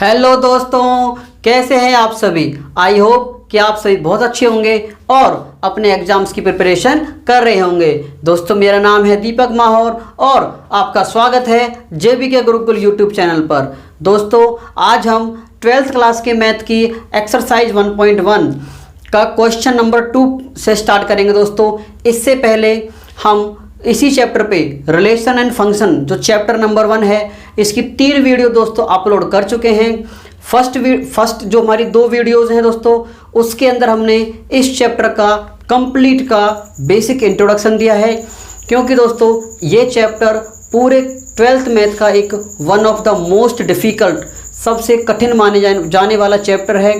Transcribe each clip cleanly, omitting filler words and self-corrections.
Hello दोस्तों, कैसे हैं आप सभी। आई होप कि आप सभी बहुत अच्छे होंगे और अपने एग्जाम्स की प्रिपरेशन कर रहे होंगे। दोस्तों, मेरा नाम है दीपक माहौर और आपका स्वागत है JBK गुरुकुल यूट्यूब चैनल पर। दोस्तों, आज हम 12th क्लास के मैथ की एक्सरसाइज 1.1 का क्वेश्चन नंबर 2 से स्टार्ट करेंगे। दोस्तों, इससे पहले हम इसी चैप्टर पे रिलेशन एंड फंक्शन जो चैप्टर नंबर 1 है, इसकी 3 वीडियो दोस्तों अपलोड कर चुके हैं। फर्स्ट जो हमारी 2 वीडियोज़ हैं दोस्तों, उसके अंदर हमने इस चैप्टर का कंप्लीट का बेसिक इंट्रोडक्शन दिया है, क्योंकि दोस्तों ये चैप्टर पूरे 12th मैथ का एक one of the most difficult, सबसे कठिन माने जाने वाला चैप्टर है।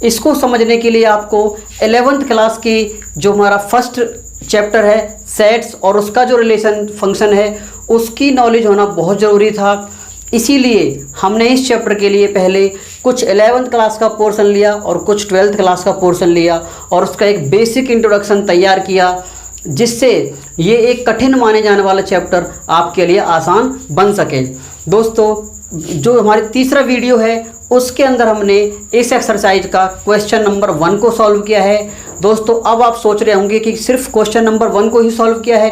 इसको समझने के लिए आपको 11th क्लास की जो हमारा फर्स्ट चैप्टर है सेट्स और उसका जो रिलेशन फंक्शन है, उसकी नॉलेज होना बहुत ज़रूरी था। इसीलिए हमने इस चैप्टर के लिए पहले कुछ 11th क्लास का पोर्शन लिया और कुछ 12th क्लास का पोर्शन लिया और उसका एक बेसिक इंट्रोडक्शन तैयार किया, जिससे ये एक कठिन माने जाने वाला चैप्टर आपके लिए आसान बन सके। दोस्तों, जो हमारी तीसरा वीडियो है उसके अंदर हमने इस एक्सरसाइज का क्वेश्चन नंबर 1 को सॉल्व किया है। दोस्तों, अब आप सोच रहे होंगे कि सिर्फ क्वेश्चन नंबर 1 को ही सॉल्व किया है।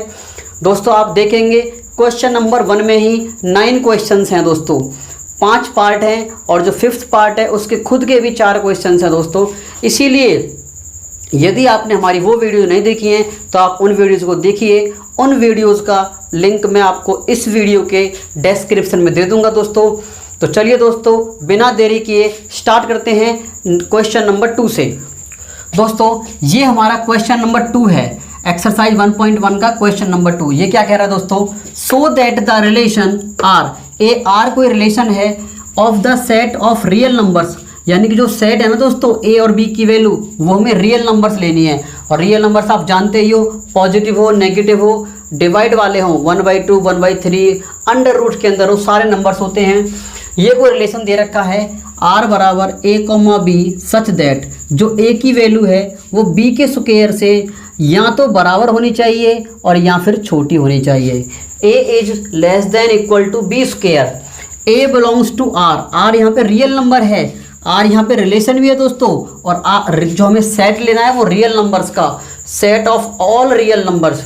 दोस्तों, आप देखेंगे क्वेश्चन नंबर 1 में ही 9 क्वेश्चंस हैं दोस्तों, 5 पार्ट हैं और जो 5th पार्ट है उसके खुद के भी 4 क्वेश्चंस हैं दोस्तों। इसीलिए यदि आपने हमारी वो वीडियो नहीं देखी हैं तो आप उन वीडियोज़ को देखिए। उन वीडियोज़ का लिंक मैं आपको इस वीडियो के डिस्क्रिप्शन में दे दूँगा दोस्तों। तो चलिए दोस्तों, बिना देरी किए स्टार्ट करते हैं क्वेश्चन नंबर 2 से। दोस्तों, ये हमारा क्वेश्चन नंबर 2 है, एक्सरसाइज 1.1 का क्वेश्चन नंबर 2। ये क्या कह रहा है दोस्तों, so that the relation R कोई रिलेशन है of the set of real numbers, यानी कि जो सेट है ना दोस्तों ए और बी की वैल्यू, वो हमें रियल नंबर्स लेनी है। और रियल नंबर्स आप जानते ही हो, पॉजिटिव हो, नेगेटिव हो, डिवाइड वाले हों, 1/2, 1/3, अंडर रूट के अंदर वो सारे नंबर्स होते हैं। ये कोई रिलेशन दे रखा है r बराबर a, b सच दैट जो a की वैल्यू है वो b के स्क्वायर से या तो बराबर होनी चाहिए और या फिर छोटी होनी चाहिए। a is less than equal to b square. a belongs to r यहाँ पे रियल नंबर है, r यहाँ पे रिलेशन भी है दोस्तों, और जो हमें सेट लेना है वो रियल नंबर्स का set of all real numbers.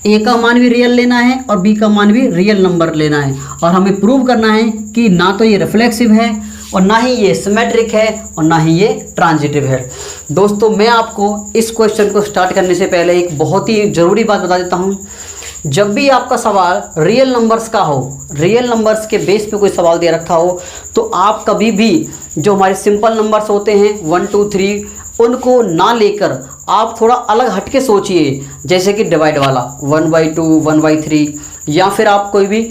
A का मान भी रियल लेना है और बी का मान भी रियल नंबर लेना है, और हमें प्रूव करना है कि ना तो ये रिफ्लेक्सिव है और ना ही ये सिमेट्रिक है और ना ही ये ट्रांजिटिव है। दोस्तों, मैं आपको इस क्वेश्चन को स्टार्ट करने से पहले एक बहुत ही ज़रूरी बात बता देता हूँ। जब भी आपका सवाल रियल नंबर्स का हो, रियल नंबर्स के बेस पे कोई सवाल दे रखा हो, तो आप कभी भी जो हमारे सिंपल नंबर्स होते हैं 1, 2, 3, उनको ना लेकर आप थोड़ा अलग हटके सोचिए। जैसे कि डिवाइड वाला 1/2, 1/3, या फिर आप कोई भी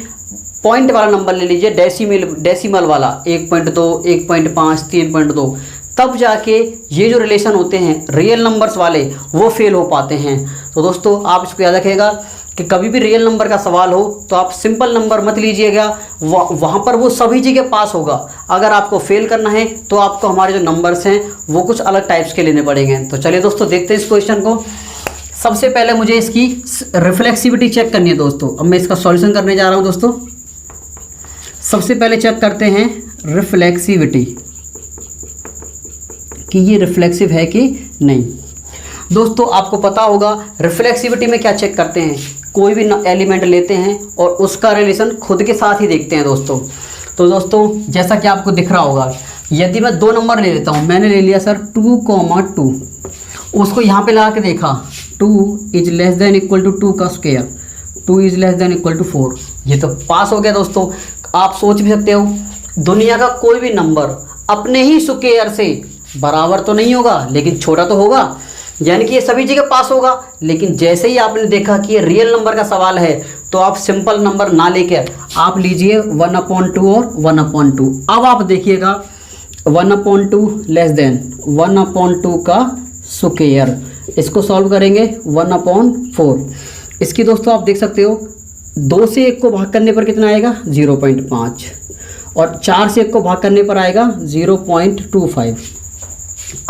पॉइंट वाला नंबर ले लीजिए, डेसिमल वाला 1.2, 1.5, 3.2। तब जाके ये जो रिलेशन होते हैं रियल नंबर्स वाले वो फेल हो पाते हैं। तो दोस्तों, आप इसको याद रखिएगा कि कभी भी रियल नंबर का सवाल हो तो आप सिंपल नंबर मत लीजिएगा, वहाँ पर वो सभी जगह पास होगा। अगर आपको फेल करना है तो आपको हमारे जो नंबर्स हैं वो कुछ अलग टाइप्स के लेने पड़ेंगे। तो चलिए दोस्तों, देखते हैं इस क्वेश्चन को। सबसे पहले मुझे इसकी रिफ्लेक्सिविटी चेक करनी है दोस्तों। अब मैं इसका सॉल्यूशन करने जा रहा हूँ दोस्तों। सबसे पहले चेक करते हैं रिफ्लेक्सिविटी कि ये रिफ्लेक्सिव है कि नहीं। दोस्तों, आपको पता होगा रिफ्लेक्सिविटी में क्या चेक करते हैं, कोई भी एलिमेंट लेते हैं और उसका रिलेशन खुद के साथ ही देखते हैं दोस्तों। तो दोस्तों, जैसा कि आपको दिख रहा होगा, यदि मैं 2 नंबर ले लेता हूँ, मैंने ले लिया सर 2, 2, उसको यहाँ पे लगा के देखा, 2 is less than equal to 2 का square, 2 is less than equal to 4, ये तो पास हो गया दोस्तों। आप सोच भी सकते हो, दुनिया का कोई भी नंबर अपने ही स्क्वायर से बराबर तो नहीं होगा लेकिन छोटा तो होगा, यानी कि ये सभी जगह पास होगा। लेकिन जैसे ही आपने देखा कि ये रियल नंबर का सवाल है तो आप सिंपल नंबर ना लेके आप लीजिए 1/2 और 1/2। अब आप देखिएगा 1/2 लेस देन 1/2 का स्क्वायर, इसको सॉल्व करेंगे 1/4। इसकी दोस्तों आप देख सकते हो 2 से 1 को भाग करने पर कितना आएगा 0.5, और 4 से 1 को भाग करने पर आएगा 0.25।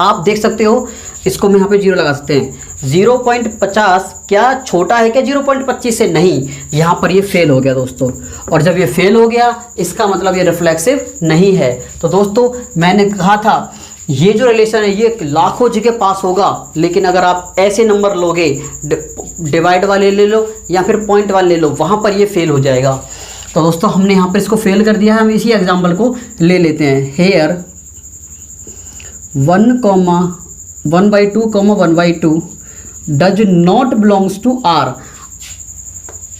आप देख सकते हो, इसको मैं यहाँ पे 0 लगा सकते हैं। 0.50 क्या छोटा है क्या 0.25 से? नहीं, यहाँ पर ये फेल हो गया दोस्तों। और जब ये फेल हो गया इसका मतलब ये रिफ्लेक्सिव नहीं है। तो दोस्तों मैंने कहा था ये जो रिलेशन है ये लाखों जगह पास होगा, लेकिन अगर आप ऐसे नंबर लोगे, डिवाइड वाले ले लो या फिर पॉइंट वाले ले लो, वहाँ पर ये फेल हो जाएगा। तो दोस्तों हमने यहाँ पर इसको फेल कर दिया है। हम इसी एग्जाम्पल को ले लेते हैं। Here 1,1/2, 1/2 does not belongs to R.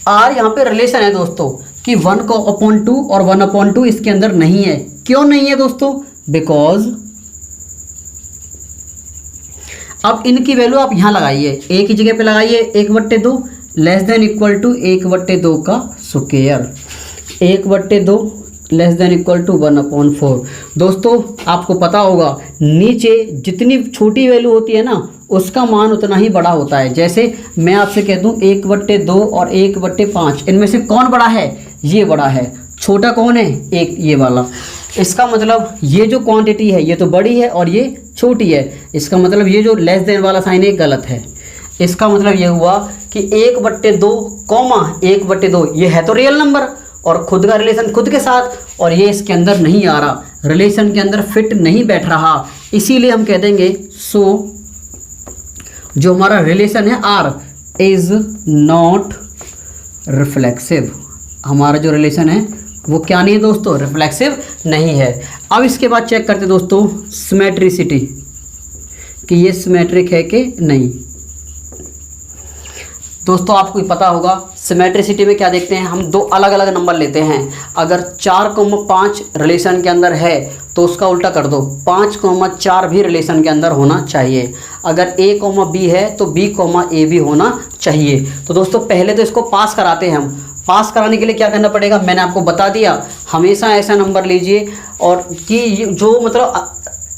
R यहाँ पे रिलेशन है दोस्तों कि 1/2 और 1/2 इसके अंदर नहीं है। क्यों नहीं है दोस्तों? बिकॉज अब इनकी वैल्यू आप यहाँ लगाइए, एक ही जगह पे लगाइए, 1/2 लेस देन इक्वल टू 1/2 का square, 1/2 less than equal to 1/4। दोस्तों आपको पता होगा नीचे जितनी छोटी वैल्यू होती है ना उसका मान उतना ही बड़ा होता है। जैसे मैं आपसे कह दूं 1/2 और 1/5, इनमें से कौन बड़ा है? ये बड़ा है। छोटा कौन है? एक ये वाला। इसका मतलब ये जो क्वांटिटी है ये तो बड़ी है और ये छोटी है। इसका मतलब ये जो लेस देन वाला साइन है गलत है। इसका मतलब ये हुआ कि 1/2 1/2 ये है तो रियल नंबर और खुद का रिलेशन खुद के साथ, और ये इसके अंदर नहीं आ रहा, रिलेशन के अंदर फिट नहीं बैठ रहा। इसीलिए हम कह देंगे सो जो हमारा रिलेशन है आर इज नॉट रिफ्लेक्सिव। हमारा जो रिलेशन है वो क्या नहीं है दोस्तों? रिफ्लेक्सिव नहीं है। अब इसके बाद चेक करते दोस्तों सिमेट्रिसिटी कि ये सिमेट्रिक है कि नहीं। दोस्तों आपको पता होगा सिमेट्रिसिटी में क्या देखते हैं हम, दो अलग अलग नंबर लेते हैं। अगर 4,5 रिलेशन के अंदर है तो उसका उल्टा कर दो, 5,4 भी रिलेशन के अंदर होना चाहिए। अगर A, B है तो B, A भी होना चाहिए। तो दोस्तों पहले तो इसको पास कराते हैं हम। पास कराने के लिए क्या करना पड़ेगा मैंने आपको बता दिया, हमेशा ऐसा नंबर लीजिए और कि जो मतलब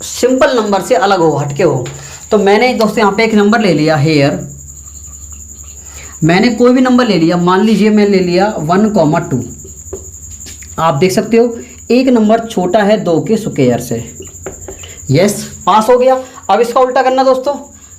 सिंपल नंबर से अलग हो, हटके हो। तो मैंने दोस्तों यहाँ पे एक नंबर ले लिया हेयर, मैंने कोई भी नंबर ले लिया, मान लीजिए मैं ले लिया 1,2। आप देख सकते हो एक नंबर छोटा है 2 के स्क्वायर से। यस, पास हो गया। अब इसका उल्टा करना दोस्तों,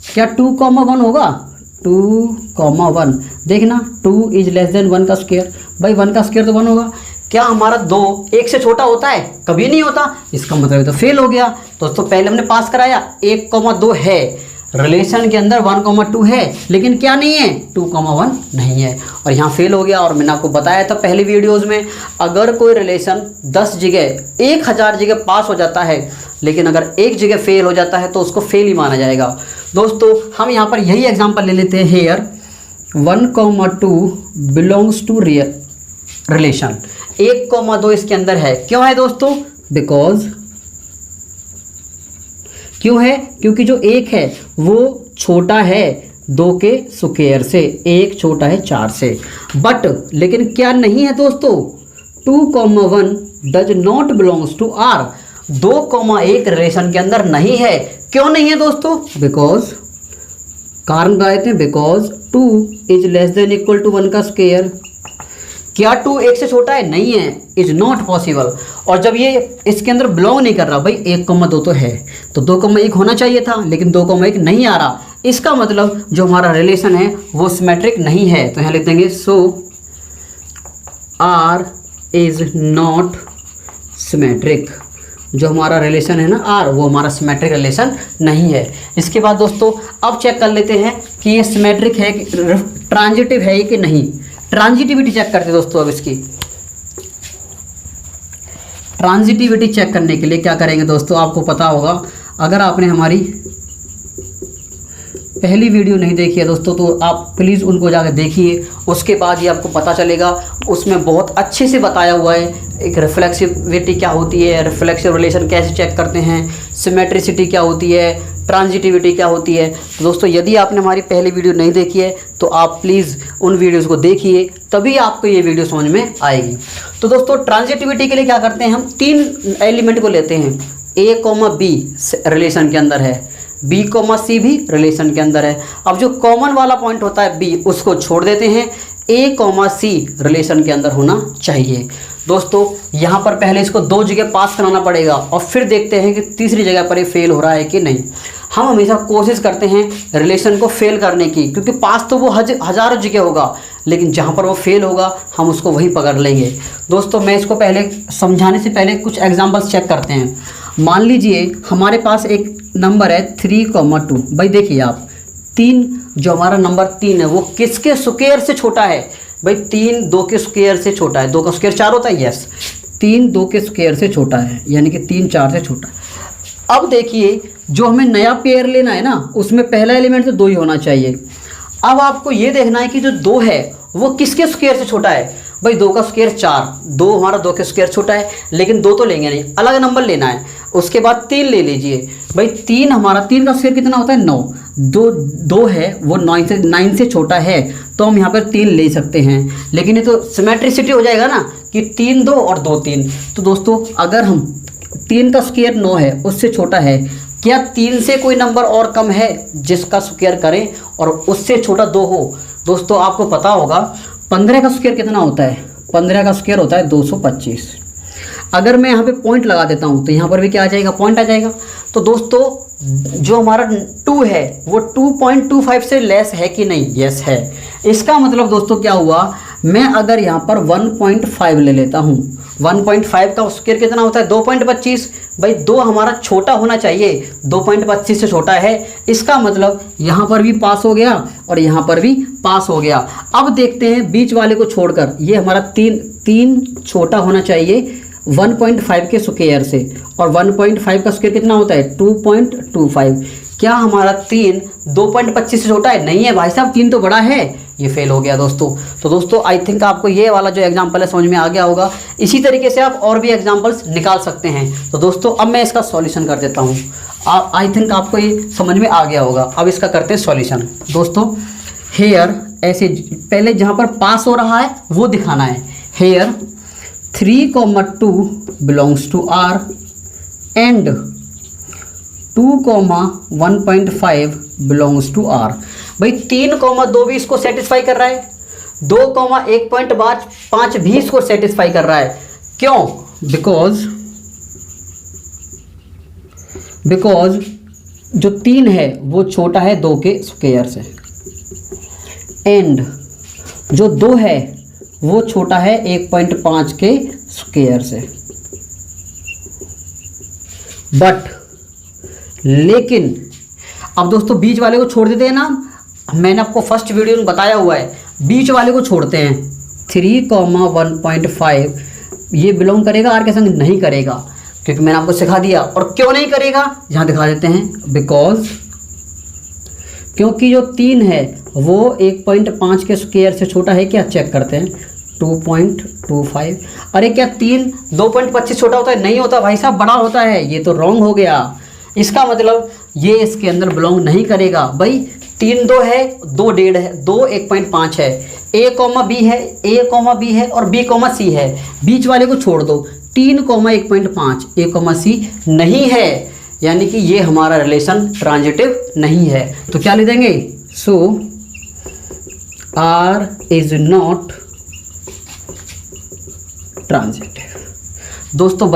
क्या 2,1 होगा? 2,1 देखना 2 इज लेस देन 1 का स्क्वायर। भाई 1 का स्क्वायर तो 1 होगा। क्या हमारा 2 1 से छोटा होता है? कभी नहीं होता। इसका मतलब तो फेल हो गया। दोस्तों पहले हमने पास कराया 1,2 है, रिलेशन के अंदर 1,2 है, लेकिन क्या नहीं है? 2,1 नहीं है, और यहाँ फेल हो गया। और मैंने आपको बताया था पहले वीडियोस में, अगर कोई रिलेशन 10 जगह 1000 जगह पास हो जाता है, लेकिन अगर एक जगह फेल हो जाता है तो उसको फेल ही माना जाएगा। दोस्तों हम यहाँ पर यही एग्जांपल ले लेते हैं। हेयर 1,2 बिलोंग्स टू रिलेशन, 1,2 इसके अंदर है। क्यों है दोस्तों? बिकॉज क्यों है? क्योंकि जो 1 है वो छोटा है 2 के स्क्वायर से, 1 छोटा है 4 से। बट लेकिन क्या नहीं है दोस्तों? 2,1 does not belongs to R. 2,1 relation के अंदर नहीं है। क्यों नहीं है दोस्तों? बिकॉज कारण बताते हैं, because 2 is less than equal to 1 का स्क्वायर। क्या 2 1 से छोटा है? नहीं है, इज नॉट पॉसिबल। और जब ये इसके अंदर बिलोंग नहीं कर रहा, भाई 1,2 तो है तो 2,1 होना चाहिए था, लेकिन 2,1 नहीं आ रहा। इसका मतलब जो हमारा रिलेशन है वो सिमेट्रिक नहीं है। तो यहाँ लिख देंगे so R is not symmetric. जो हमारा रिलेशन है ना आर, वो हमारा सिमेट्रिक रिलेशन नहीं है। इसके बाद दोस्तों अब चेक कर लेते हैं कि ये सिमेट्रिक है, ट्रांजिटिव है कि नहीं। ट्रांजिटिविटी चेक करते दोस्तों। अब इसकी ट्रांजिटिविटी चेक करने के लिए क्या करेंगे दोस्तों, आपको पता होगा, अगर आपने हमारी पहली वीडियो नहीं देखी है दोस्तों तो आप प्लीज़ उनको जाकर देखिए, उसके बाद ही आपको पता चलेगा। उसमें बहुत अच्छे से बताया हुआ है एक रिफ्लेक्सिविटी क्या होती है, रिफ्लेक्सिव रिलेशन कैसे चेक करते हैं, सिमेट्रिसिटी क्या होती है, ट्रांजिटिविटी क्या होती है। तो दोस्तों यदि आपने हमारी पहली वीडियो नहीं देखी है तो आप प्लीज़ उन वीडियोज़ को देखिए, तभी आपको ये वीडियो समझ में आएगी। तो दोस्तों ट्रांजिटिविटी के लिए क्या करते हैं, हम 3 एलिमेंट को लेते हैं। A, B रिलेशन के अंदर है, B, C भी रिलेशन के अंदर है। अब जो कॉमन वाला पॉइंट होता है B, उसको छोड़ देते हैं। A, C रिलेशन के अंदर होना चाहिए। दोस्तों यहाँ पर पहले इसको 2 जगह पास कराना पड़ेगा और फिर देखते हैं कि तीसरी जगह पर ये फेल हो रहा है कि नहीं। हम हमेशा कोशिश करते हैं रिलेशन को फेल करने की, क्योंकि पास तो वो हज़ारों जगह होगा, लेकिन जहाँ पर वो फेल होगा हम उसको वहीं पकड़ लेंगे। दोस्तों मैं इसको पहले समझाने से पहले कुछ एग्जांपल्स चेक करते हैं। मान लीजिए हमारे पास एक नंबर है 3,2। भाई देखिए आप, 3 जो हमारा नंबर 3 है वो किसके स्क्वायर से छोटा है? भाई 3 2 के स्क्वायर से छोटा है। 2 का स्क्वायर 4 होता है, यस। 3 2 के स्क्वायर से छोटा है, यानी कि 3 4 से छोटा है। अब देखिए जो हमें नया पेयर लेना है ना, उसमें पहला एलिमेंट तो 2 ही होना चाहिए। अब आपको ये देखना है कि जो 2 है वो किसके स्क्वायर से छोटा है? भाई 2 का स्क्वायर 4, 2 हमारा 2 के स्क्वायर छोटा है, लेकिन 2 तो लेंगे नहीं, अलग नंबर लेना है। उसके बाद 3 ले लीजिए। भाई 3 हमारा 3 का स्क्वायर कितना होता है? 9। 2 है वो 9 से छोटा है, तो हम यहाँ पर 3 ले सकते हैं। लेकिन ये तो सिमेट्रिसिटी हो जाएगा ना कि 3 2 और 2 3। तो दोस्तों अगर हम 3 का स्क्वायर 9 है, उससे छोटा है, क्या 3 से कोई नंबर और कम है जिसका स्क्वायर करें और उससे छोटा 2 हो? दोस्तों आपको पता होगा 15 का स्क्वायर कितना होता है? 15 का स्क्वायर होता है 225। अगर मैं यहाँ पे पॉइंट लगा देता हूँ तो यहाँ पर भी क्या आ जाएगा? पॉइंट आ जाएगा। तो दोस्तों जो हमारा 2 है वो 2.25 से लेस है कि नहीं? यस है। इसका मतलब दोस्तों क्या हुआ, मैं अगर यहाँ पर 1.5 ले लेता हूँ, 1.5 का स्क्वायर कितना होता है? 2.25। भाई 2 हमारा छोटा होना चाहिए, 2.25 से छोटा है। इसका मतलब यहाँ पर भी पास हो गया और यहाँ पर भी पास हो गया। अब देखते हैं बीच वाले को छोड़कर, ये हमारा 3 छोटा होना चाहिए 1.5 के स्क्वायर से, और 1.5 का स्क्वायर कितना होता है? 2.25। क्या हमारा 3 2.25 से छोटा है? नहीं है भाई साहब, 3 तो बड़ा है। ये फेल हो गया दोस्तों। तो दोस्तों आई थिंक आपको ये वाला जो एग्जांपल है समझ में आ गया होगा। इसी तरीके से आप और भी एग्जांपल्स निकाल सकते हैं। तो दोस्तों अब मैं इसका सॉल्यूशन कर देता हूँ। आई थिंक आपको ये समझ में आ गया होगा। अब इसका करते हैं सॉल्यूशन। दोस्तों हेयर ऐसे पहले जहाँ पर पास हो रहा है वो दिखाना है। Here 3,2 belongs to R and 2,1.5 belongs to R। भाई 3,2 भी इसको सेटिस्फाई कर रहा है, 2,1.5 भी इसको सेटिस्फाई कर रहा है। क्यों? बिकॉज जो 3 है वो छोटा है 2 के स्क्वायर से, एंड जो 2 है वो छोटा है 1.5 के स्क्वायर से। बट लेकिन अब दोस्तों बीच वाले को छोड़ देते हैं ना, मैंने आपको फर्स्ट वीडियो में बताया हुआ है, बीच वाले को छोड़ते हैं। 3,1.5 ये बिलोंग करेगा R के संग? नहीं करेगा, क्योंकि मैंने आपको सिखा दिया। और क्यों नहीं करेगा यहाँ दिखा देते हैं। बिकॉज क्योंकि जो 3 है वो 1.5 के स्क्वायर से छोटा है। क्या चेक करते हैं? 2.25। अरे क्या 3 2.25 छोटा होता है? नहीं होता भाई साहब, बड़ा होता है। ये तो रॉन्ग हो गया। इसका मतलब ये इसके अंदर बिलोंग नहीं करेगा। भाई 3 2 है, 2 1.5 है, 2 1.5 है, A, B है, A, B है और B, C है। बीच वाले को छोड़ दो। 3, 1.5 A, C नहीं है, यानी कि ये हमारा रिलेशन ट्रांजिटिव नहीं है। तो क्या लिख देंगे? सो R इज नॉट ट्रांजिटिव। दोस्तों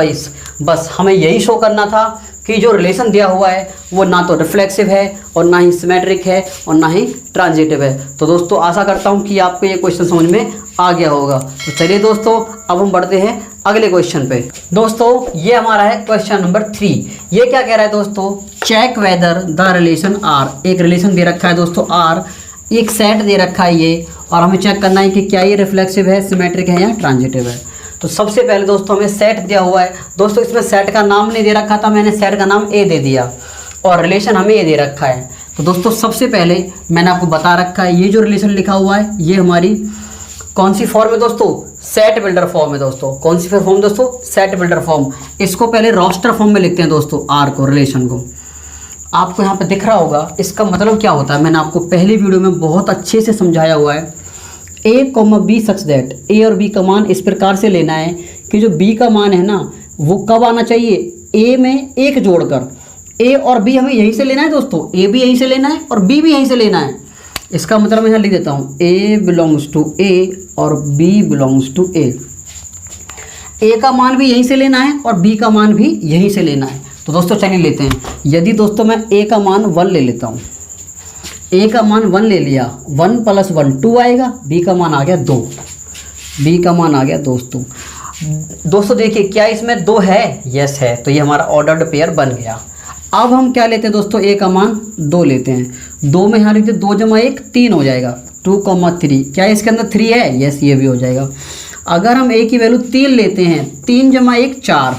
बस हमें यही शो करना था कि जो रिलेशन दिया हुआ है वो ना तो रिफ्लेक्सिव है और ना ही सिमेट्रिक है और ना ही ट्रांजिटिव है। तो दोस्तों आशा करता हूँ कि आपको ये क्वेश्चन समझ में आ गया होगा। तो चलिए दोस्तों अब हम बढ़ते हैं अगले क्वेश्चन पे। दोस्तों ये हमारा है क्वेश्चन नंबर 3। ये क्या कह रहा है दोस्तों? Check whether the relation R। एक रिलेशन दे रखा है दोस्तों R, एक सेट दे रखा है ये, और हमें चेक करना है कि क्या ये रिफ्लेक्सिव है, सिमेट्रिक है या ट्रांजिटिव है। तो सबसे पहले दोस्तों हमें सेट दिया हुआ है। दोस्तों इसमें सेट का नाम नहीं दे रखा था, मैंने सेट का नाम A दे दिया और रिलेशन हमें ये दे रखा है। तो दोस्तों सबसे पहले मैंने आपको बता रखा है ये जो रिलेशन लिखा हुआ है ये हमारी कौन सी फॉर्म है दोस्तों? सेट बिल्डर फॉर्म है दोस्तों। कौन सी फॉर्म दोस्तों? Set builder form. इसको पहले रोस्टर फॉर्म में लिखते हैं दोस्तों, R को, रिलेशन को। आपको यहाँ पे दिख रहा होगा। इसका मतलब क्या होता है मैंने आपको पहली वीडियो में बहुत अच्छे से समझाया हुआ है। A, B such that A और B का मान इस प्रकार से लेना है कि जो B का मान है ना वो कब आना चाहिए? A में 1 जोड़कर। A और B हमें यहीं से लेना है दोस्तों, A भी यहीं से लेना है और B भी यहीं से लेना है। इसका मतलब मैं यहाँ लिख देता हूँ A बिलोंग्स टू A और B belongs to A। A का मान भी यहीं से लेना है और B का मान भी यहीं से लेना है। तो दोस्तों चलिए लेते हैं। यदि दोस्तों मैं a का मान 1 ले लेता हूँ, a का मान 1 ले लिया, 1 + 1 2 आएगा, b का मान आ गया 2, b का मान आ गया दोस्तों देखिए क्या इसमें 2 है, यस है, तो ये हमारा ऑर्डर्ड पेयर बन गया। अब हम क्या लेते हैं दोस्तों, a का मान 2 लेते हैं, 2 में यहाँ लिखते 2 + 1 3 हो जाएगा, 2,3, क्या इसके अंदर 3 है, यस ये भी हो जाएगा। अगर हम a की वैल्यू 3 लेते हैं, 3 + 1 4,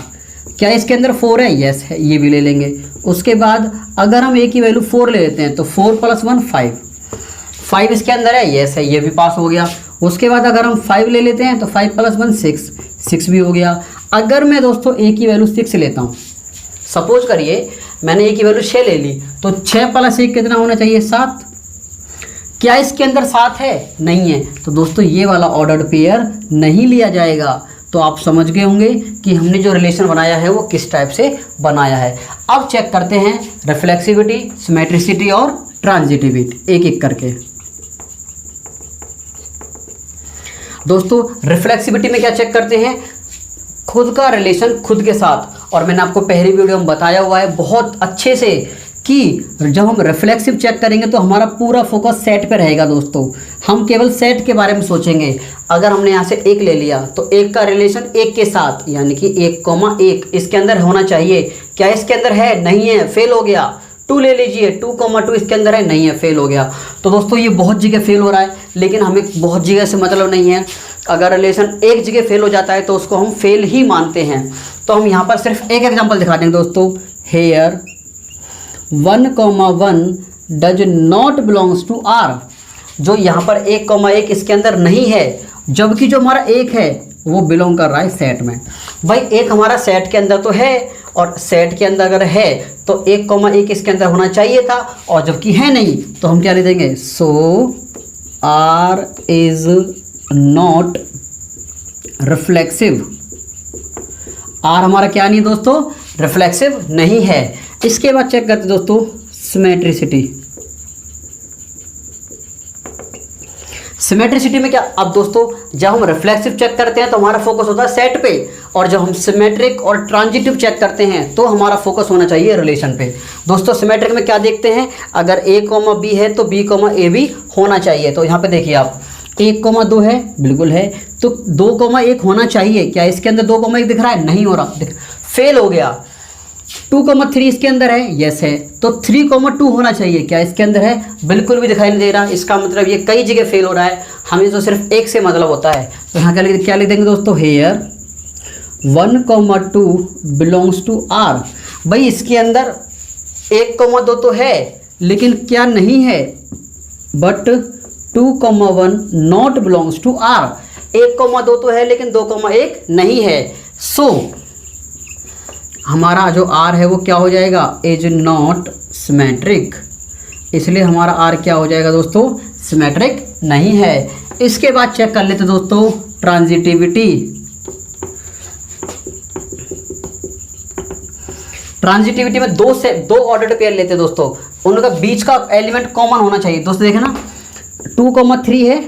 क्या इसके अंदर 4 है, यस है, ये भी ले लेंगे। उसके बाद अगर हम a की वैल्यू 4 ले लेते हैं तो 4 + 1 5 इसके अंदर है, यस है, ये भी पास हो गया। उसके बाद अगर हम 5 ले लेते हैं तो 5 + 1 6 भी हो गया। अगर मैं दोस्तों a की वैल्यू 6 लेता हूँ, सपोज करिए मैंने a की वैल्यू 6 ले ली, तो 6 + 1 कितना होना चाहिए, 7, क्या इसके अंदर 7 है, नहीं है, तो दोस्तों ये वाला ऑर्डर्ड पेयर नहीं लिया जाएगा। तो आप समझ गए होंगे कि हमने जो रिलेशन बनाया है वो किस टाइप से बनाया है। अब चेक करते हैं रिफ्लेक्सिविटी, सिमेट्रिसिटी और ट्रांजिटिविटी एक एक करके। दोस्तों रिफ्लेक्सिविटी में क्या चेक करते हैं, खुद का रिलेशन खुद के साथ, और मैंने आपको पहली वीडियो में बताया हुआ है बहुत अच्छे से कि जब हम रिफ्लेक्सिव चेक करेंगे तो हमारा पूरा फोकस सेट पे रहेगा दोस्तों, हम केवल सेट के बारे में सोचेंगे। अगर हमने यहाँ से 1 ले लिया तो 1 का रिलेशन 1 के साथ, यानी कि 1,1 इसके अंदर होना चाहिए, क्या इसके अंदर है, नहीं है, फेल हो गया। 2 ले लीजिए, 2,2 इसके अंदर है, नहीं है, फेल हो गया। तो दोस्तों ये बहुत जगह फेल हो रहा है, लेकिन हमें बहुत जगह से मतलब नहीं है। अगर रिलेशन एक जगह फेल हो जाता है तो उसको हम फेल ही मानते हैं। तो हम यहाँ पर सिर्फ एक एग्जाम्पल दिखा देंगे दोस्तों, here 1,1 does not belongs to R, जो यहाँ पर 1,1 इसके अंदर नहीं है, जबकि जो हमारा 1 है वो बिलोंग कर रहा है सेट में। भाई 1 हमारा सेट के अंदर तो है, और सेट के अंदर अगर है तो 1,1 इसके अंदर होना चाहिए था, और जबकि है नहीं तो हम क्या ले देंगे, so R is not reflexive. R हमारा क्या नहीं है दोस्तों, रिफ्लेक्सिव नहीं है। इसके बाद चेक करते दोस्तों सिमेट्रिसिटी। सिमेट्रिसिटी में क्या, अब दोस्तों जब हम रिफ्लेक्सिव चेक करते हैं तो हमारा फोकस होता है सेट पे, और जब हम सिमेट्रिक और ट्रांजिटिव चेक करते हैं तो हमारा फोकस होना चाहिए रिलेशन पे। दोस्तों सिमेट्रिक में क्या देखते हैं, अगर a, b है तो b, a भी होना चाहिए। तो यहाँ पे देखिए आप 1,2 है, बिल्कुल है, तो 2,1 होना चाहिए, क्या इसके अंदर 2,1 दिख रहा है, नहीं हो रहा, फेल हो गया। 2,3 इसके अंदर है, यस है, तो 3,2 होना चाहिए, क्या इसके अंदर है, बिल्कुल भी दिखाई नहीं दे रहा। इसका मतलब ये कई जगह फेल हो रहा है, हमें तो सिर्फ एक से मतलब होता है। तो यहाँ क्या लिख देंगे दोस्तों, हेयर 1,2 बिलोंग्स टू आर। भाई इसके अंदर 1,2 तो है, लेकिन क्या नहीं है, but 2,1 not belongs to R. 1,2 तो है लेकिन 2,1 नहीं है। सो हमारा जो R है वो क्या हो जाएगा, इज नॉट सिमेट्रिक, इसलिए हमारा R क्या हो जाएगा दोस्तों, सिमेट्रिक नहीं है। इसके बाद चेक कर लेते दोस्तों ट्रांजिटिविटी। ट्रांजिटिविटी में दो ऑर्डर्ड पेयर लेते हैं दोस्तों, उनका बीच का एलिमेंट कॉमन होना चाहिए। दोस्तों देखें ना 2,3 है,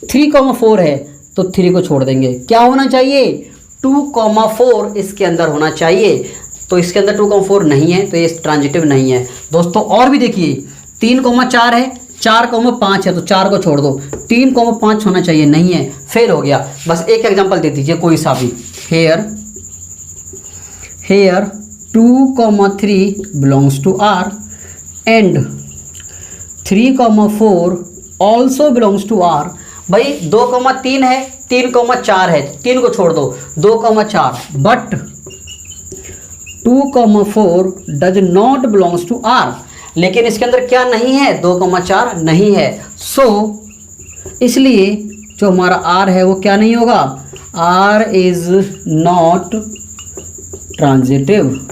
3,4 है, तो 3 को छोड़ देंगे, क्या होना चाहिए, 2,4 इसके अंदर होना चाहिए। तो इसके अंदर 2,4 नहीं है, तो ये ट्रांजिटिव नहीं है दोस्तों। और भी देखिए 3,4 है, 4,5 है, तो 4 को छोड़ दो, 3,5 होना चाहिए, नहीं है, फेल हो गया। बस एक एग्जांपल दे दीजिए कोई सा भी, here 2,3 belongs to R and 3,4 also belongs to R. भाई 2,3 है, 3,4 है, 3 को छोड़ दो, 2,4, but 2,4 does not belongs to R, लेकिन इसके अंदर क्या नहीं है, 2,4 नहीं है। सो इसलिए जो हमारा R है वो क्या नहीं होगा, R इज नॉट ट्रांजिटिव।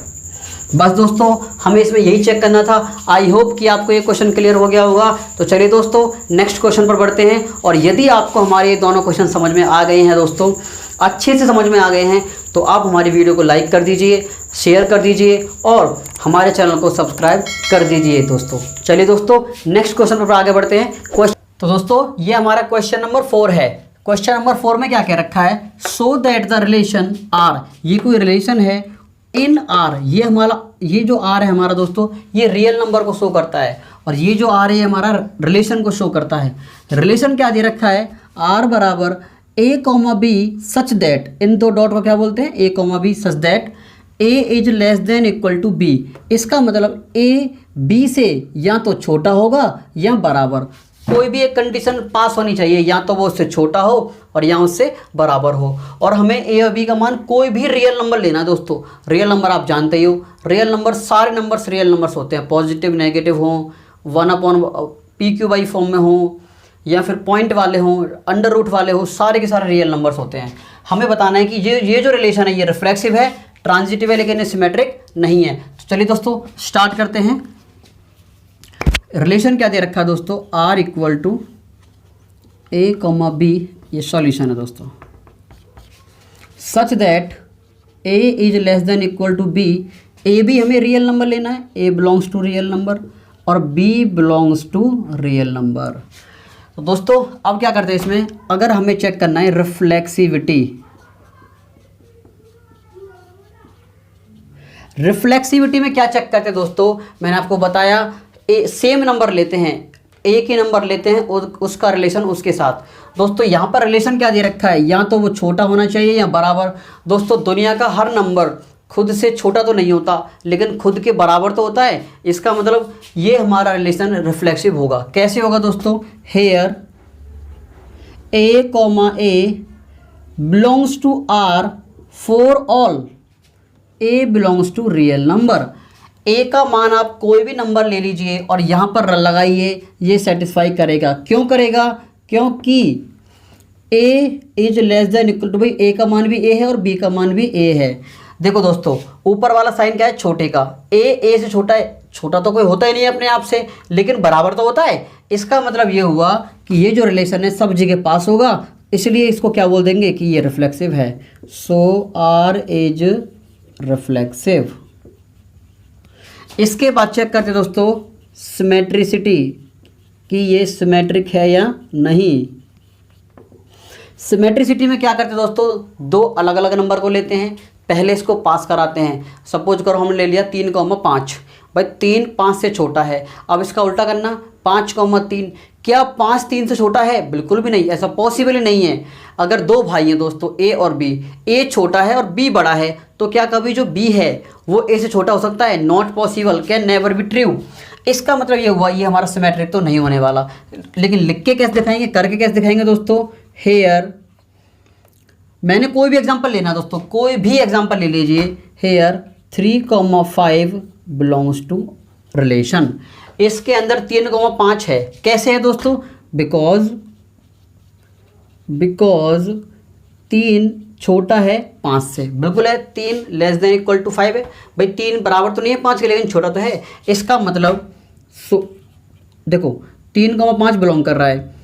बस दोस्तों हमें इसमें यही चेक करना था। आई होप कि आपको ये क्वेश्चन क्लियर हो गया होगा। तो चलिए दोस्तों नेक्स्ट क्वेश्चन पर बढ़ते हैं। और यदि आपको हमारे ये दोनों क्वेश्चन समझ में आ गए हैं दोस्तों, अच्छे से समझ में आ गए हैं, तो आप हमारी वीडियो को लाइक कर दीजिए, शेयर कर दीजिए और हमारे चैनल को सब्सक्राइब कर दीजिए दोस्तों। चलिए दोस्तों नेक्स्ट क्वेश्चन पर आगे बढ़ते हैं। तो दोस्तों ये हमारा क्वेश्चन नंबर 4 है। क्वेश्चन नंबर 4 में क्या कह रखा है, so that the relation R, ये कोई रिलेशन है इन आर, ये जो आर है हमारा दोस्तों, ये रियल नंबर को शो करता है, और ये जो आर है हमारा रिलेशन को शो करता है। रिलेशन क्या दे रखा है, आर बराबर A comma B such that, इन दो डॉट को क्या बोलते हैं, A comma B such that A is less than equal to B. इसका मतलब ए बी से या तो छोटा होगा या बराबर, कोई भी एक कंडीशन पास होनी चाहिए, या तो वो उससे छोटा हो और या उससे बराबर हो। और हमें ए और बी का मान कोई भी रियल नंबर लेना है दोस्तों। रियल नंबर आप जानते ही हो, रियल नंबर सारे नंबर्स रियल नंबर्स होते हैं, पॉजिटिव नेगेटिव हो, 1/PQ फॉर्म में हो, या फिर पॉइंट वाले हों, अंडर रूट वाले हो, सारे के सारे रियल नंबर्स होते हैं। हमें बताना है कि ये जो रिलेशन है ये रिफ्लेक्सिव है, ट्रांजिटिव है, लेकिन सिमेट्रिक नहीं है। तो चलिए दोस्तों स्टार्ट करते हैं। रिलेशन क्या दे रखा है दोस्तों, R equal to A comma B, ये सॉल्यूशन है दोस्तों, such that A is less than equal to B. A भी हमें रियल नंबर लेना है, A belongs to real number और B belongs to real number. तो दोस्तों अब क्या करते हैं इसमें, अगर हमें चेक करना है रिफ्लेक्सिविटी, रिफ्लेक्सिविटी में क्या चेक करते हैं दोस्तों, मैंने आपको बताया सेम नंबर लेते हैं, एक ही नंबर लेते हैं और उसका रिलेशन उसके साथ। दोस्तों यहाँ पर रिलेशन क्या दे रखा है, या तो वो छोटा होना चाहिए या बराबर। दोस्तों दुनिया का हर नंबर खुद से छोटा तो नहीं होता, लेकिन खुद के बराबर तो होता है। इसका मतलब ये हमारा रिलेशन रिफ्लेक्सिव होगा। कैसे होगा दोस्तों, here A comma A belongs to R for all A belongs to real number. A का मान आप कोई भी नंबर ले लीजिए और यहाँ पर लगाइए, ये सेटिस्फाई करेगा। क्यों करेगा, क्योंकि A is less than equal to, भाई ए का मान भी ए है और बी का मान भी ए है। देखो दोस्तों ऊपर वाला साइन क्या है, छोटे का, ए से छोटा है, छोटा तो कोई होता ही नहीं है अपने आप से, लेकिन बराबर तो होता है। इसका मतलब ये हुआ कि ये जो रिलेशन है सब जगह पास होगा, इसलिए इसको क्या बोल देंगे कि ये रिफ्लेक्सिव है। सो आर इज रिफ्लेक्सिव। इसके बाद चेक करते दोस्तों सिमेट्रिसिटी, कि ये सिमेट्रिक है या नहीं। सिमेट्रिसिटी में क्या करते दोस्तों, दो अलग अलग नंबर को लेते हैं, पहले इसको पास कराते हैं। सपोज करो हमने ले लिया 3,5, भाई 3 5 से छोटा है। अब इसका उल्टा करना, 5,3, क्या 5 3 से छोटा है, बिल्कुल भी नहीं, ऐसा पॉसिबल ही नहीं है। अगर दो भाई हैं दोस्तों ए और बी, ए छोटा है और बी बड़ा है, तो क्या कभी जो बी है वो ए से छोटा हो सकता है, not possible, can never be true. इसका मतलब ये हुआ ये हमारा सिमेट्रिक तो नहीं होने वाला। लेकिन लिख के कैसे दिखाएंगे, करके कैसे दिखाएंगे दोस्तों, हेयर, मैंने कोई भी एग्जांपल लेना दोस्तों, कोई भी एग्जांपल ले लीजिए, हेयर 3,5 बिलोंग्स टू रिलेशन। इसके अंदर 3,5 है, कैसे है दोस्तों, बिकॉज 3 छोटा है 5 से, बिल्कुल है, 3 लेस देन इक्वल टू 5 है। भाई 3 बराबर तो नहीं है 5 के, लेकिन छोटा तो है। इसका मतलब देखो 3,5 बिलोंग कर रहा है।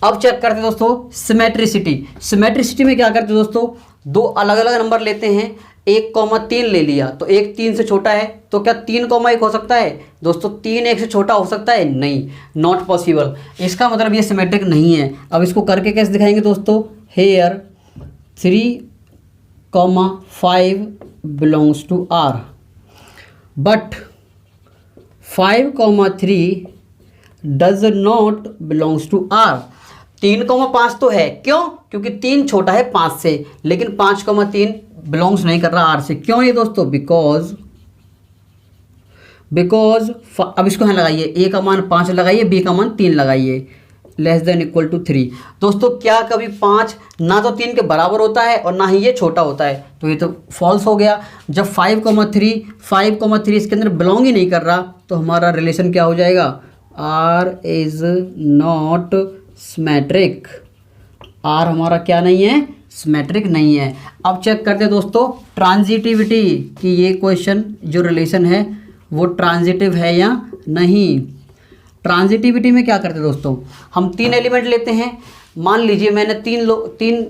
अब चेक करते हैं दोस्तों सिमेट्रिसिटी। सिमेट्रिसिटी में क्या करते हैं दोस्तों, दो अलग अलग नंबर लेते हैं, 1,3 ले लिया, तो 1 3 से छोटा है, तो क्या 3,1 हो सकता है दोस्तों, 3 1 से छोटा हो सकता है, नहीं, नॉट पॉसिबल। इसका मतलब ये सिमेट्रिक नहीं है। अब इसको करके कैसे दिखाएंगे दोस्तों, here 3,5 belongs to R, but 5,3 does not belongs to R. 3,5 तो है, क्यों, क्योंकि 3 छोटा है 5 से, लेकिन 5,3 बिलोंग्स नहीं कर रहा आर से। क्यों ये दोस्तों, बिकॉज अब इसको यहाँ लगाइए, ए का मान 5 लगाइए, बी का मान 3 लगाइए, लेस देन इक्वल टू 3। दोस्तों क्या कभी 5 ना तो 3 के बराबर होता है और ना ही ये छोटा होता है, तो ये तो फॉल्स हो गया। जब 5,3 इसके अंदर बिलोंग ही नहीं कर रहा, तो हमारा रिलेशन क्या हो जाएगा, R is not symmetric. R हमारा क्या नहीं है, सिमेट्रिक नहीं है। अब चेक करते हैं दोस्तों ट्रांजिटिविटी, कि ये क्वेश्चन जो रिलेशन है वो ट्रांजिटिव है या नहीं। ट्रांजिटिविटी में क्या करते हैं दोस्तों, हम 3 एलिमेंट लेते हैं। मान लीजिए मैंने 3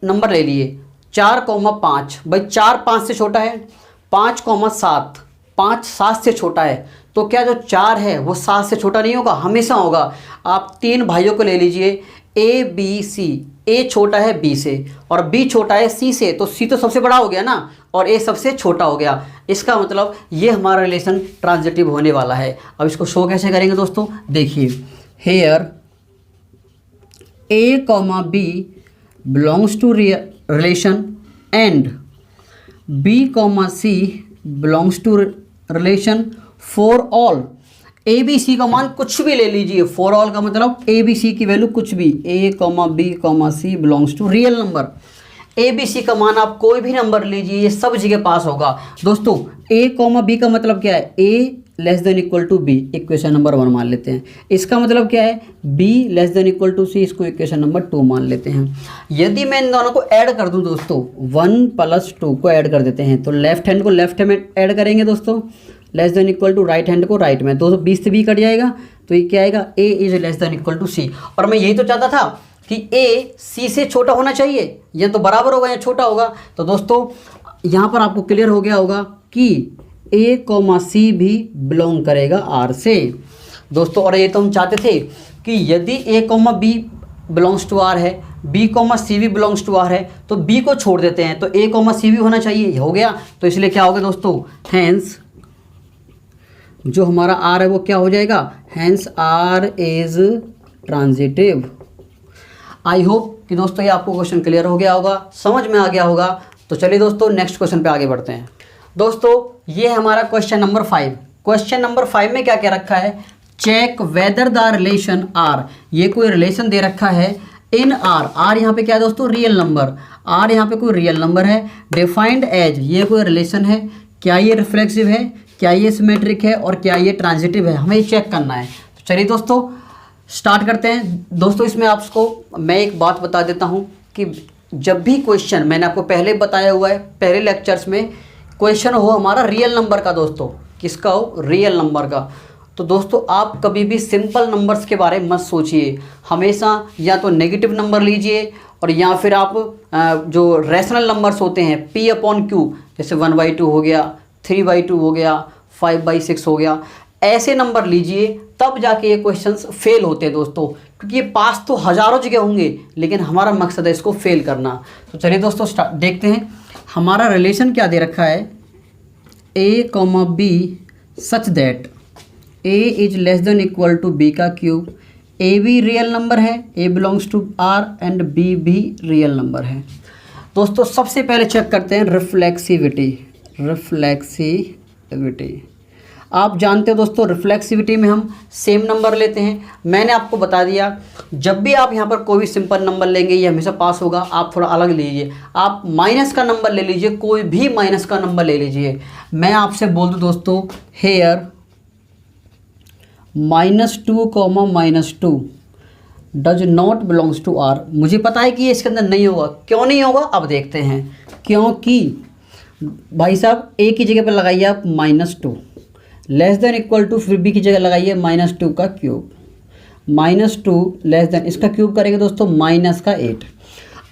नंबर ले लिए, 4,5, भाई 4 5 से छोटा है, 5,7, 5 7 से छोटा है, तो क्या जो 4 है वो 7 से छोटा नहीं होगा? हमेशा होगा। आप 3 भाइयों को ले लीजिए, ए बी सी। ए छोटा है बी से और बी छोटा है सी से, तो सी तो सबसे बड़ा हो गया ना और ए सबसे छोटा हो गया। इसका मतलब ये हमारा रिलेशन ट्रांजिटिव होने वाला है। अब इसको शो कैसे करेंगे दोस्तों? देखिए, here A comma B belongs to relation and B comma C belongs to relation for all. A B C का मान कुछ भी ले लीजिए, फॉर ऑल का मतलब ए बी सी की वैल्यू कुछ भी, A comma B comma C belongs to real number. A B C का मान आप कोई भी नंबर लीजिए, ये सब जगह पास होगा। दोस्तों ए कॉमा बी का मतलब क्या है? A less than equal to B, equation number 1 मान लेते हैं। इसका मतलब क्या है? B less than equal to C, इसको इक्वेशन नंबर 2 मान लेते हैं। यदि मैं इन दोनों को ऐड कर दूं दोस्तों, 1 + 2 को ऐड कर देते हैं, तो लेफ्ट हैंड को लेफ्ट में ऐड करेंगे दोस्तों, less than equal to right hand को राइट में। 220 से बी कट जाएगा, तो ये क्या आएगा? A is less than equal to C. और मैं यही तो चाहता था कि ए सी से छोटा होना चाहिए, या तो बराबर होगा या छोटा होगा। तो दोस्तों यहाँ पर आपको क्लियर हो गया होगा कि ए कॉमा सी भी बिलोंग करेगा आर से दोस्तों। और ये तो हम चाहते थे कि यदि A comma B belongs to R है, बी कॉमा सी भी बिलोंग्स टू आर है, तो बी को छोड़ देते हैं, तो ए कॉमा सी भी होना चाहिए। हो गया, तो इसलिए क्या होगा दोस्तों? हैंस जो हमारा आर है वो क्या हो जाएगा? Hence R is transitive. I hope कि दोस्तों ये आपको क्वेश्चन क्लियर हो गया होगा, समझ में आ गया होगा। तो चलिए दोस्तों नेक्स्ट क्वेश्चन पे आगे बढ़ते हैं। दोस्तों ये है हमारा क्वेश्चन नंबर 5। क्वेश्चन नंबर 5 में क्या क्या रखा है? Check whether the relation R. ये कोई रिलेशन दे रखा है इन आर। आर यहाँ पे क्या है दोस्तों? Real number. आर यहाँ पे कोई रियल नंबर है। डिफाइंड एज, ये कोई रिलेशन है, क्या ये रिफ्लेक्सिव है, क्या ये सिमेट्रिक है और क्या ये ट्रांजिटिव है, हमें ये चेक करना है। तो चलिए दोस्तों स्टार्ट करते हैं। दोस्तों इसमें आपको मैं एक बात बता देता हूँ कि जब भी क्वेश्चन, मैंने आपको पहले बताया हुआ है पहले लेक्चर्स में, क्वेश्चन हो हमारा रियल नंबर का दोस्तों, किसका हो? रियल नंबर का। तो दोस्तों आप कभी भी सिंपल नंबर्स के बारे में मत सोचिए, हमेशा या तो नेगेटिव नंबर लीजिए और या फिर आप जो रैशनल नंबर्स होते हैं P/Q, जैसे 1/2 हो गया, 3/2 हो गया, 5/6 हो गया, ऐसे नंबर लीजिए, तब जाके ये क्वेश्चंस फेल होते हैं दोस्तों। क्योंकि ये पास तो हज़ारों जगह होंगे, लेकिन हमारा मकसद है इसको फेल करना। तो चलिए दोस्तों देखते हैं हमारा रिलेशन क्या दे रखा है। A comma B such that A is less than equal to B का क्यूब। ए भी रियल नंबर है, A belongs to R and B भी रियल नंबर है। दोस्तों सबसे पहले चेक करते हैं रिफ्लेक्सिविटी। आप जानते हो दोस्तों रिफ्लेक्सिविटी में हम सेम नंबर लेते हैं। मैंने आपको बता दिया जब भी आप यहाँ पर कोई भी सिंपल नंबर लेंगे ये हमेशा पास होगा। आप थोड़ा अलग लीजिए, आप माइनस का नंबर ले लीजिए, कोई भी माइनस का नंबर ले लीजिए। मैं आपसे बोल दूँ दोस्तों, here -2, -2 does not belongs to R. मुझे पता है कि ये इसके अंदर नहीं होगा। क्यों नहीं होगा अब देखते हैं। क्योंकि भाई साहब ए की जगह पर लगाइए आप -2, लेस देन इक्वल टू, फिर बी की जगह लगाइए -2 का क्यूब, -2 लेस देन, इसका क्यूब करेंगे दोस्तों -8।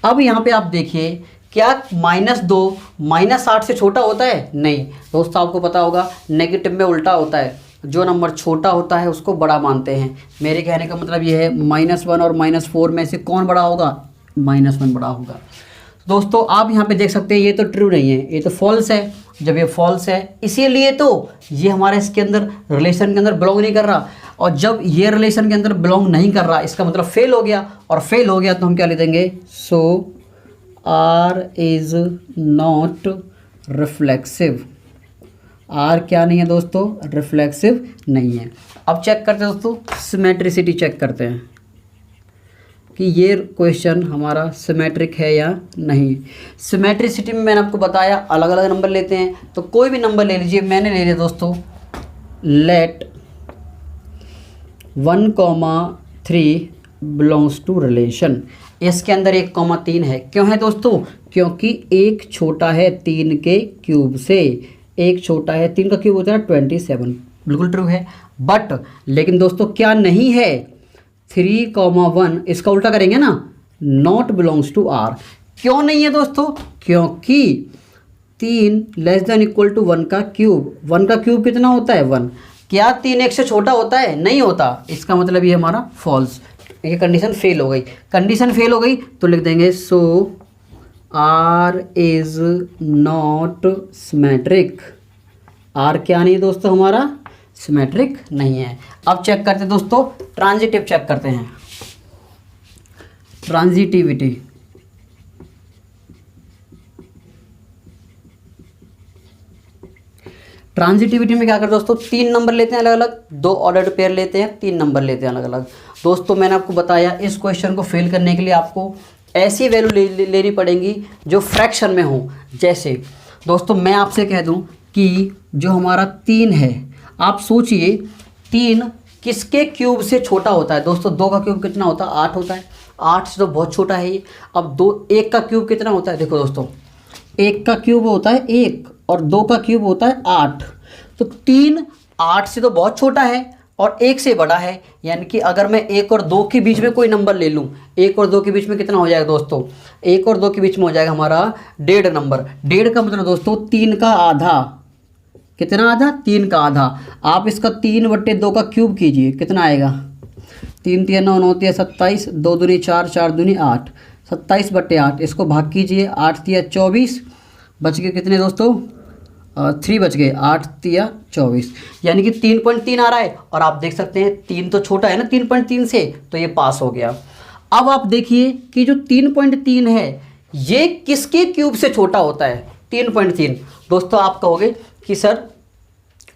अब यहाँ पे आप देखिए क्या -2 -8 से छोटा होता है? नहीं दोस्तों, आपको पता होगा नेगेटिव में उल्टा होता है, जो नंबर छोटा होता है उसको बड़ा मानते हैं। मेरे कहने का मतलब ये है -1 और -4 में से कौन बड़ा होगा? -1 बड़ा होगा। दोस्तों आप यहाँ पे देख सकते हैं ये तो ट्रू नहीं है, ये तो फॉल्स है। जब ये फॉल्स है इसीलिए तो ये हमारे इसके अंदर रिलेशन के अंदर बिलोंग नहीं कर रहा। और जब ये रिलेशन के अंदर बिलोंग नहीं कर रहा इसका मतलब फेल हो गया, और फेल हो गया तो हम क्या लिख देंगे? So R is not reflexive. R क्या नहीं है दोस्तों? रिफ्लेक्सिव नहीं है। अब चेक करते हैं दोस्तों, सिमेट्रिसिटी चेक करते हैं कि ये क्वेश्चन हमारा सिमेट्रिक है या नहीं। सिमेट्रिसिटी में मैंने आपको बताया अलग अलग नंबर लेते हैं, तो कोई भी नंबर ले लीजिए। मैंने ले लिया दोस्तों लेट 1,3 बिलोंग्स टू रिलेशन। इसके अंदर 1,3 है। क्यों है दोस्तों? क्योंकि एक छोटा है 3 के क्यूब से। एक छोटा है, 3 का क्यूब होता है 27, बिल्कुल ट्रू है। बट लेकिन दोस्तों क्या नहीं है? 3,1 इसका उल्टा करेंगे ना, नॉट बिलोंग्स टू आर। क्यों नहीं है दोस्तों? क्योंकि 3 लेस देन इक्वल टू 1 का क्यूब। 1 का क्यूब कितना होता है? 1। क्या 3 1 से छोटा होता है? नहीं होता। इसका मतलब ये हमारा फॉल्स, ये कंडीशन फेल हो गई। कंडीशन फेल हो गई तो लिख देंगे so R is not symmetric. R क्या नहीं है दोस्तों हमारा? सिमेट्रिक नहीं है। अब चेक करते हैं दोस्तों, ट्रांजिटिव चेक करते हैं, ट्रांजिटिविटी। ट्रांजिटिविटी में क्या करते हैं दोस्तों? 3 नंबर लेते हैं अलग अलग, 2 ऑर्डर्ड पेयर लेते हैं, 3 नंबर लेते हैं अलग अलग। दोस्तों मैंने आपको बताया इस क्वेश्चन को फेल करने के लिए आपको ऐसी वैल्यू लेनी पड़ेंगी जो फ्रैक्शन में हो। जैसे दोस्तों मैं आपसे कह दूं कि जो हमारा 3 है, आप सोचिए 3 किसके क्यूब से छोटा होता है? दोस्तों 2 का क्यूब कितना होता है? 8 होता है। 8 से तो बहुत छोटा है ये। अब 1 का क्यूब कितना होता है? देखो दोस्तों 1 का क्यूब होता है 1 और 2 का क्यूब होता है 8। तो 3 8 से तो बहुत छोटा है और 1 से बड़ा है। यानी कि अगर मैं 1 और 2 के बीच में कोई नंबर ले लूँ, 1 और 2 के बीच में कितना हो जाएगा दोस्तों? 1 और 2 के बीच में हो जाएगा हमारा 1.5 नंबर। 1.5 का मतलब दोस्तों 3 का आधा। कितना आधा? 3 का आधा। आप इसका 3/2 का क्यूब कीजिए, कितना आएगा? 3 3 9 9 3 27, 2 दूनी 4 4 दूनी 8, 27/8। इसको भाग कीजिए, 8 3 24, बच गए कितने दोस्तों? 3 बच गए, 8 3 24, यानी कि 3.3 आ रहा है। और आप देख सकते हैं 3 तो छोटा है ना 3.3 से, तो ये पास हो गया। अब आप देखिए कि जो 3.3 है ये किसके क्यूब से छोटा होता है? 3.3। दोस्तों आप कहोगे कि सर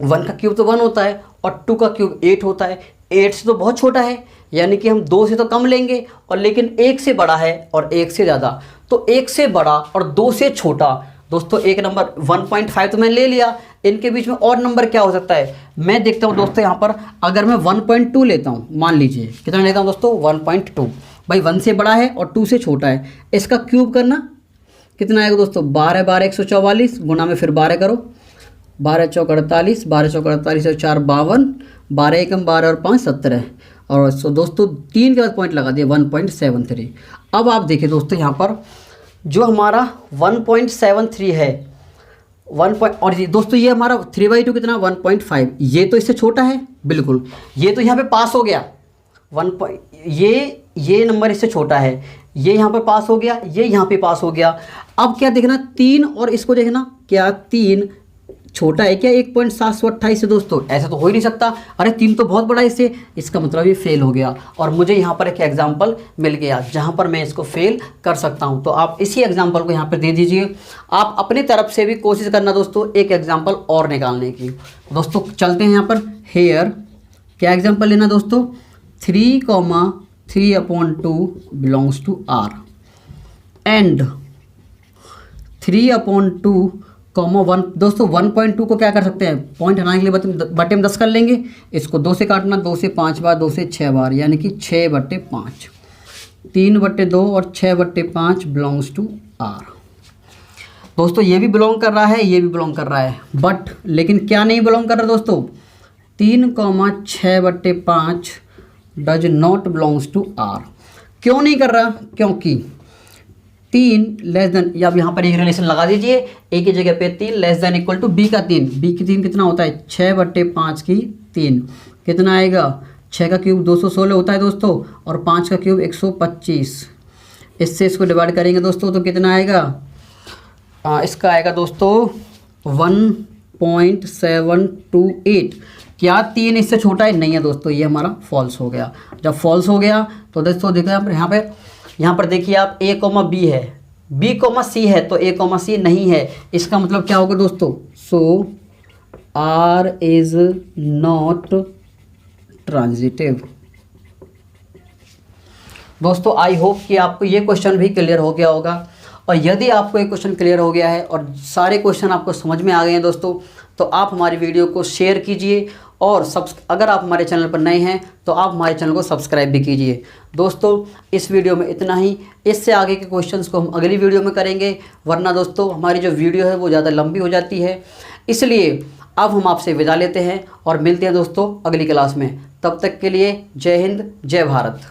1 का क्यूब तो 1 होता है और 2 का क्यूब 8 होता है, 8 से तो बहुत छोटा है, यानी कि हम 2 से तो कम लेंगे, और लेकिन 1 से बड़ा है और 1 से ज़्यादा। तो 1 से बड़ा और 2 से छोटा, दोस्तों एक नंबर 1.5 तो मैं ले लिया। इनके बीच में और नंबर क्या हो सकता है? मैं देखता हूँ दोस्तों यहाँ पर, अगर मैं 1.2 लेता हूँ, मान लीजिए कितना लेता हूँ दोस्तों? 1.2। भाई 1 से बड़ा है और 2 से छोटा है, इसका क्यूब करना कितना आएगा दोस्तों? 12 12 144, गुना में फिर 12 करो, 12 चौक 48, 12 चौक 48 और 4 52, 12 एकम 12 और 5 17। और सो दोस्तों 3 के बाद पॉइंट लगा दिया 1.73। अब आप देखिए दोस्तों यहाँ पर जो हमारा 1.73 है, और ये दोस्तों ये हमारा 3/2 कितना? 1.5। ये तो इससे छोटा है बिल्कुल, ये तो यहाँ पे पास हो गया। ये नंबर इससे छोटा है, ये यहाँ पर पास हो गया, ये यहाँ पे पास हो गया। अब क्या देखना? 3 और इसको देखना, क्या 3 छोटा है क्या 1.728 से? दोस्तों ऐसा तो हो ही नहीं सकता। अरे 3 तो बहुत बड़ा है इससे, इसका मतलब ये फेल हो गया। और मुझे यहाँ पर एक एग्जाम्पल मिल गया जहाँ पर मैं इसको फेल कर सकता हूँ। तो आप इसी एग्जाम्पल को यहाँ पर दे दीजिए। आप अपनी तरफ से भी कोशिश करना दोस्तों एक एग्जाम्पल और निकालने की। दोस्तों चलते हैं यहाँ पर, हेयर क्या एग्जाम्पल लेना दोस्तों? 3,3/2 बिलोंग्स टू आर एंड 3/2 1। दोस्तों 1.2 को क्या कर सकते हैं? पॉइंट हटाने के लिए बटे में 10 कर लेंगे। इसको 2 से काटना, 2 से 5 बार, 2 से 6 बार, यानी कि 6/5। 3/2 और 6/5 बिलोंग्स टू आर। दोस्तों ये भी बिलोंग कर रहा है, ये भी बिलोंग कर रहा है, बट लेकिन क्या नहीं बिलोंग कर रहा दोस्तों? 3,6/5 does not belongs to R. क्यों नहीं कर रहा? क्योंकि 3 लेस देन, या अब यहाँ पर एक रिलेशन लगा दीजिए, ए की जगह पे 3 less than equal to B का 3। बी की 3 कितना होता है? 6/5 की 3 कितना आएगा? 6 का क्यूब 216 होता है दोस्तों, और 5 का क्यूब 125। इससे इसको डिवाइड करेंगे दोस्तों तो कितना आएगा? इसका आएगा दोस्तों 1.728। क्या 3 इससे छोटा है? नहीं है दोस्तों, ये हमारा फॉल्स हो गया। जब फॉल्स हो गया तो दोस्तों देखो यहाँ पर देखिए आप A, B है, B, C है, तो A, C नहीं है। इसका मतलब क्या होगा दोस्तों? सो R इज नॉट ट्रांजिटिव। दोस्तों आई होप कि आपको ये क्वेश्चन भी क्लियर हो गया होगा। और यदि आपको ये क्वेश्चन क्लियर हो गया है और सारे क्वेश्चन आपको समझ में आ गए हैं दोस्तों, तो आप हमारी वीडियो को शेयर कीजिए, और अगर आप हमारे चैनल पर नए हैं तो आप हमारे चैनल को सब्सक्राइब भी कीजिए। दोस्तों इस वीडियो में इतना ही। इससे आगे के क्वेश्चंस को हम अगली वीडियो में करेंगे, वरना दोस्तों हमारी जो वीडियो है वो ज़्यादा लंबी हो जाती है। इसलिए अब हम आपसे विदा लेते हैं और मिलते हैं दोस्तों अगली क्लास में। तब तक के लिए जय हिंद, जय भारत।